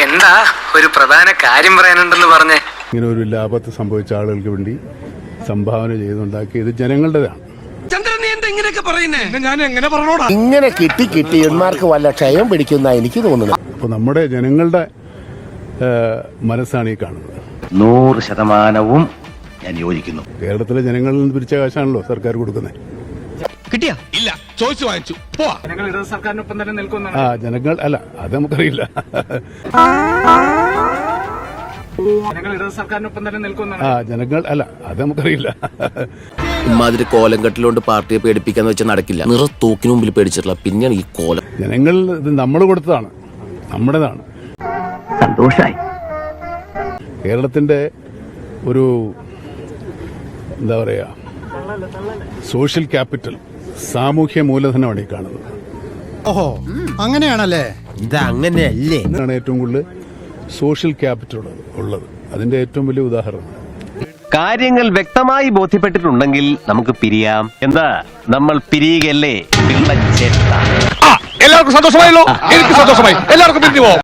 എന്താ ഒരു പ്രധാന കാര്യം പറയാനുണ്ടെന്ന് പറഞ്ഞേ? ഇങ്ങനെ ഒരു ലാഭത്ത് സംഭവിച്ച ആളുകൾക്ക് വേണ്ടി സംഭാവന ചെയ്തുണ്ടാക്കിയത് ജനങ്ങളുടേതാണ്. ഇങ്ങനെ കിട്ടി ഇവന്മാർക്ക് വല്ല ക്ഷയം പിടിക്കുന്ന എനിക്ക് തോന്നുന്നു. അപ്പോൾ നമ്മുടെ ജനങ്ങളുടെ മനസ്സാണ് ഈ കാണുന്നത്. 100% ഞാൻ യോജിക്കുന്നു. കേരളത്തിലെ ജനങ്ങളിൽ നിന്ന് പിരിച്ച കാശാണല്ലോ സർക്കാർ കൊടുക്കുന്നത്. കിട്ടിയാ ഇല്ല, ചോദിച്ചു വാങ്ങിച്ചു. ജനങ്ങൾ ഇടത് സർക്കാരിനൊപ്പം തന്നെ നിൽക്കുന്നു. ജനങ്ങൾ അല്ല, അത് നമുക്കറിയില്ല. ജനങ്ങൾ ഇടത് സർക്കാരിനൊപ്പം തന്നെ നിൽക്കുന്നു. ജനങ്ങൾ അല്ല, അത് നമുക്കറിയില്ല. ഇമാതിരി കോലം കെട്ടിലോണ്ട് പാർട്ടിയെ പേടിപ്പിക്കാന്ന് വെച്ചാൽ നടക്കില്ല. തോക്കിന് മുമ്പിൽ പേടിച്ചിട്ടില്ല, പിന്നെയാണ് ഈ കോലം. ജനങ്ങൾ ഇത് നമ്മൾ കൊടുത്തതാണ്, നമ്മുടേതാണ്. സന്തോഷായി. കേരളത്തിന്റെ ഒരു എന്താ പറയാ സോഷ്യൽ ക്യാപിറ്റൽ, സാമൂഹ്യ മൂലധനമാണ് ഈ കാണുന്നത്. ഓഹോ, അങ്ങനെയാണല്ലേ? ഇതങ്ങനെയല്ലേ? ആണ് ഏറ്റവും കൂടുതൽ സോഷ്യൽ ക്യാപിറ്റൽ ഉള്ളത്. അതിന്റെ ഏറ്റവും വലിയ ഉദാഹരണം. കാര്യങ്ങൾ വ്യക്തമായി ബോധ്യപ്പെട്ടിട്ടുണ്ടെങ്കിൽ നമുക്ക് പിരിയാം. എന്താ, നമ്മൾ പിരിയുകയല്ലേ? എല്ലാവർക്കും സന്തോഷമായല്ലോ? എനിക്ക് സന്തോഷമായി. എല്ലാവർക്കും പിരിഞ്ഞു പോവാം.